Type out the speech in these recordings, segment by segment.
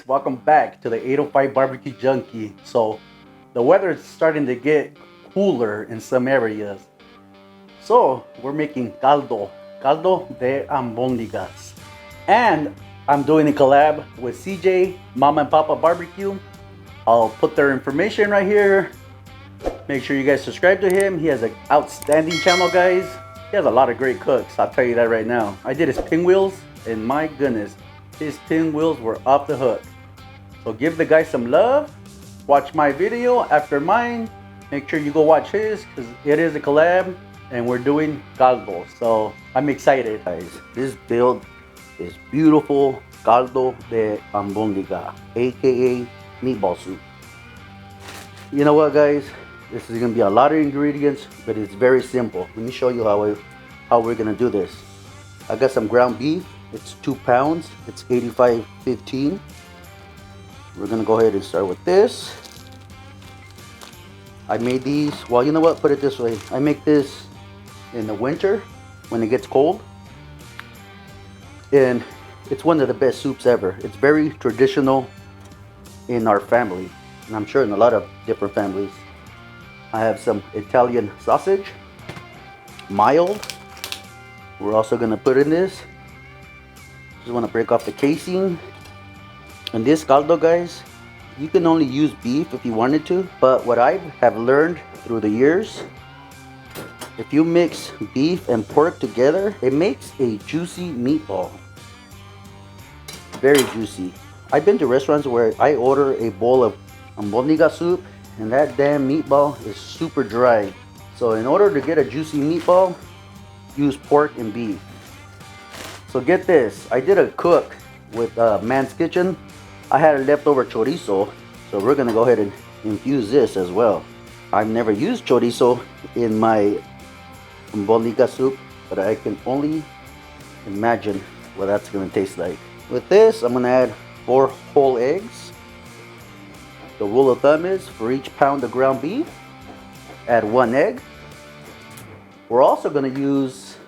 welcome back to the 805 Barbecue Junkie. So the weather is starting to get cooler in some areas, so we're making caldo de Albondigas, and I'm doing a collab with CJ Mama and Papa Barbecue. I'll put their information right here. Make sure you guys subscribe to him. He has an outstanding channel, guys. He has a lot of great cooks, I'll tell you that right now. I did his pinwheels, and my goodness, his pinwheels were off the hook. So give the guy some love. Watch my video after mine. Make sure you go watch his, because it is a collab and we're doing caldo. So I'm excited, guys. This build is beautiful caldo de albondiga, aka meatball soup. You know what, guys? This is gonna be a lot of ingredients, but it's very simple. Let me show you how we're gonna do this. I got some ground beef. It's 2 pounds. It's 85.15. We're gonna go ahead and start with this. I made these, well, you know what, put it this way. I make this in the winter when it gets cold. And it's one of the best soups ever. It's very traditional in our family, and I'm sure in a lot of different families. I have some Italian sausage, mild. We're also gonna put in this. Just want to break off the casing. And this caldo, guys, you can only use beef if you wanted to, but what I have learned through the years, if you mix beef and pork together, it makes a juicy meatball. Very juicy. I've been to restaurants where I order a bowl of albondiga soup and that damn meatball is super dry. So in order to get a juicy meatball, use pork and beef. So get this, I did a cook with Man's Kitchen. I had a leftover chorizo, so we're gonna go ahead and infuse this as well. I've never used chorizo in my albondiga soup, but I can only imagine what that's gonna taste like. With this, I'm gonna add 4 whole eggs. The rule of thumb is for each pound of ground beef, add 1 egg. We're also gonna use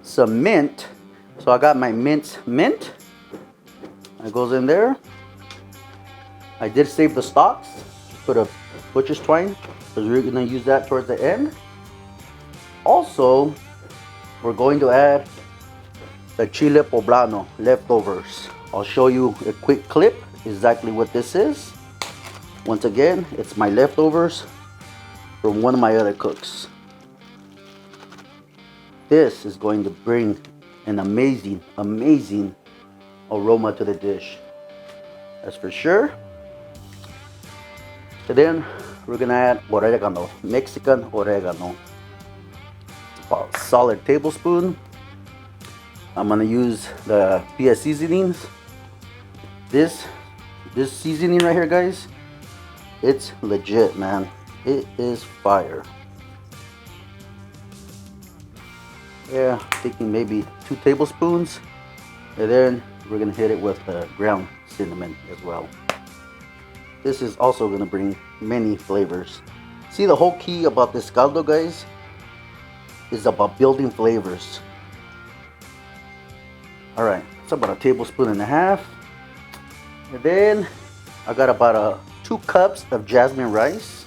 some mint. So I got my minced mint. It goes in there. I did save the stalks. Just put a butcher's twine, because we're gonna use that towards the end. Also, we're going to add the chile poblano leftovers. I'll show you a quick clip exactly what this is. Once again, it's my leftovers from one of my other cooks. This is going to bring an amazing aroma to the dish. That's for sure. And then we're gonna add oregano, Mexican oregano. About a solid tablespoon. I'm gonna use the PS seasonings. This seasoning right here, guys, it's legit, man. It is fire. Yeah, thinking maybe 2 tablespoons, and then we're gonna hit it with ground cinnamon as well. This is also gonna bring many flavors. See, the whole key about this caldo, guys, is about building flavors. All right, it's about 1.5 tablespoons, and then I got about 2 cups of jasmine rice,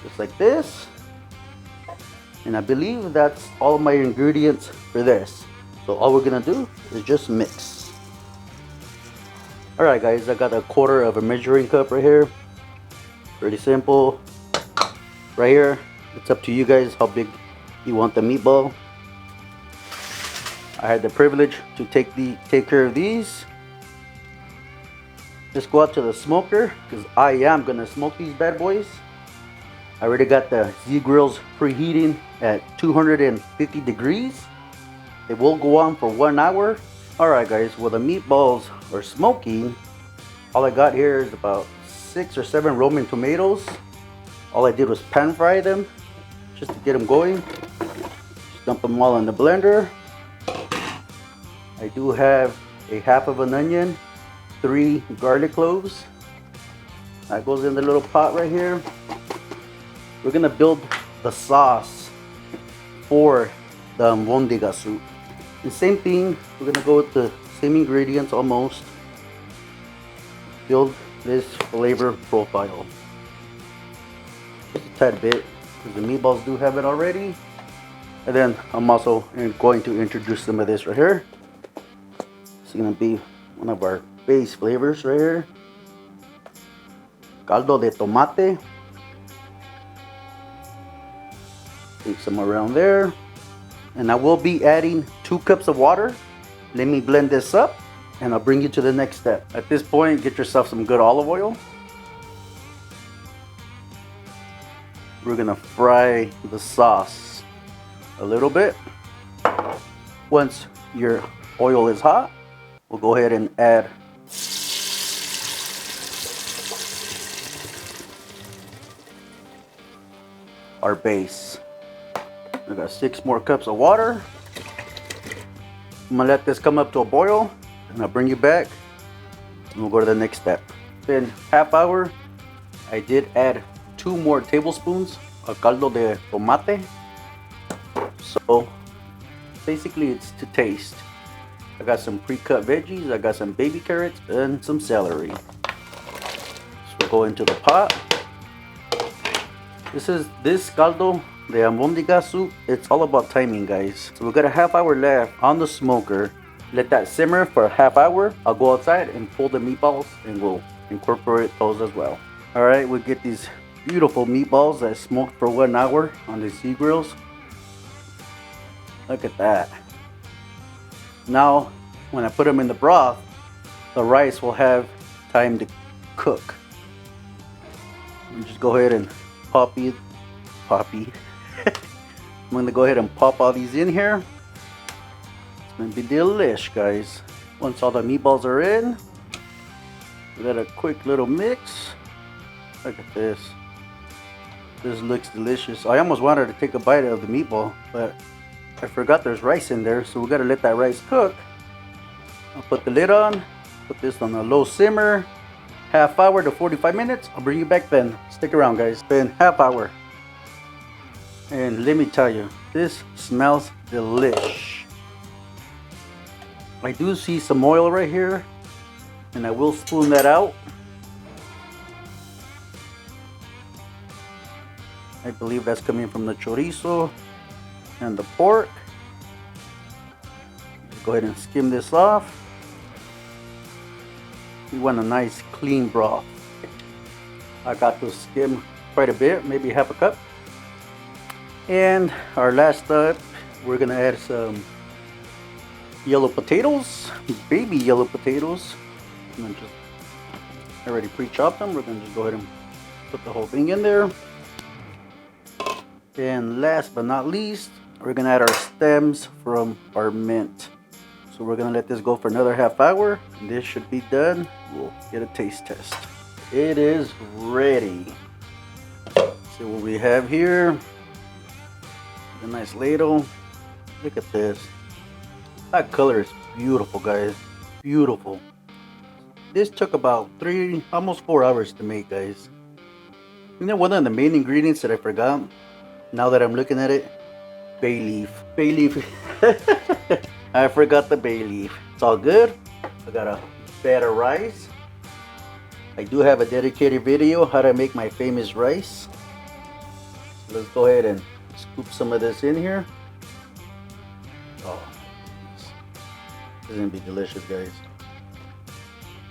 just like this. And I believe that's all my ingredients for this. So all we're gonna do is just mix. All right, guys, I got 1/4 of a measuring cup right here. Pretty simple. Right here, it's up to you guys how big you want the meatball. I had the privilege to take care of these. Let's go out to the smoker, because I am gonna smoke these bad boys. I already got the Z-grills preheating at 250 degrees. It will go on for 1 hour. Alright, guys, while the meatballs are smoking, all I got here is about 6 or 7 Roman tomatoes. All I did was pan fry them just to get them going. Just dump them all in the blender. I do have a 1/2 of an onion, 3 garlic cloves. That goes in the little pot right here. We're gonna build the sauce for the albondiga soup. The same thing, we're gonna go with the same ingredients almost. Build this flavor profile. Just a tad bit, because the meatballs do have it already. And then I'm also going to introduce some of this right here. It's gonna be one of our base flavors right here. Caldo de tomate. Take some around there. And I will be adding 2 cups of water. Let me blend this up and I'll bring you to the next step. At this point, get yourself some good olive oil. We're gonna fry the sauce a little bit. Once your oil is hot, we'll go ahead and add our base. I got 6 more cups of water. I'm gonna let this come up to a boil and I'll bring you back and we'll go to the next step. Been half hour. I did add 2 more tablespoons of caldo de tomate. So basically it's to taste. I got some pre-cut veggies, I got some baby carrots and some celery. So we'll go into the pot. This caldo de albondigas soup, it's all about timing, guys. So we got a half hour left on the smoker. Let that simmer for a half hour. I'll go outside and pull the meatballs and we'll incorporate those as well. All right, we'll get these beautiful meatballs that smoked for 1 hour on the sea grills. Look at that. Now, when I put them in the broth, the rice will have time to cook. You just go ahead and I'm gonna go ahead and pop all these in here. It's gonna be delish, guys. Once all the meatballs are in, we got a quick little mix. Look at this. This looks delicious. I almost wanted to take a bite of the meatball, but I forgot there's rice in there, so we gotta let that rice cook. I'll put the lid on, put this on a low simmer. Half hour to 45 minutes. I'll bring you back then. Stick around, guys. Been half hour. And let me tell you, this smells delish. I do see some oil right here, and I will spoon that out. I believe that's coming from the chorizo and the pork. Go ahead and skim this off. We want a nice clean broth. I got to skim quite a bit, maybe half a cup. And our last step, we're gonna add some yellow potatoes, baby yellow potatoes. And just, I already pre-chopped them. We're gonna just go ahead and put the whole thing in there. And last but not least, we're gonna add our stems from our mint. So we're gonna let this go for another half hour. And this should be done. We'll get a taste test. It is ready. See what we have here. A nice ladle. Look at this. That color is beautiful, guys. Beautiful. This took about almost 4 hours to make, guys. You know, one of the main ingredients that I forgot, now that I'm looking at it, bay leaf. Bay leaf. I forgot the bay leaf. It's all good. I got a bed of rice. I do have a dedicated video how to make my famous rice. So let's go ahead and scoop some of this in here. Oh, this is gonna be delicious, guys.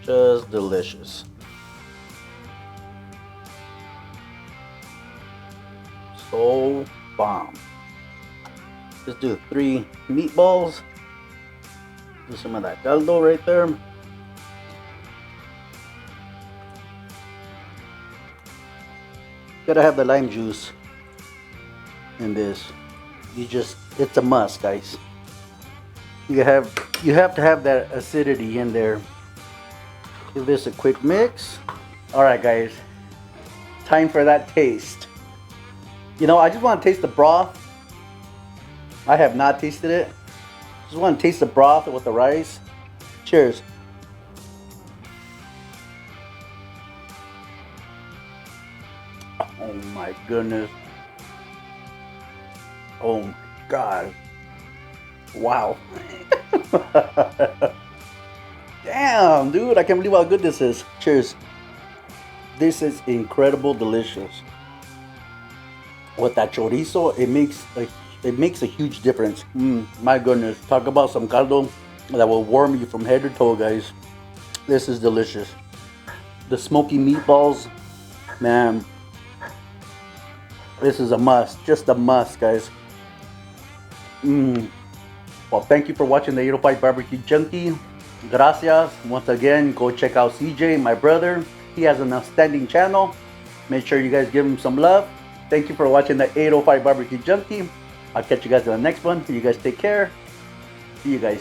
Just delicious. So bomb. Let's do 3 meatballs. Do some of that caldo right there. Gotta have the lime juice in this. It's a must, guys. You have to have that acidity in there. Give this a quick mix. All right, guys. Time for that taste. You know, I just want to taste the broth. I have not tasted it. Just want to taste the broth with the rice. Cheers. Oh my goodness. Oh my God. Wow. Damn, dude, I can't believe how good this is. Cheers. This is incredible, delicious. With that chorizo, it makes a huge difference. My goodness, talk about some caldo that will warm you from head to toe, guys. This is delicious. The smoky meatballs, man. This is a must, just a must, guys. Well, thank you for watching the 805 Barbecue Junkie. Gracias. Once again, go check out CJ, my brother. He has an outstanding channel. Make sure you guys give him some love. Thank you for watching the 805 Barbecue Junkie. I'll catch you guys in the next one. You guys take care. See you guys.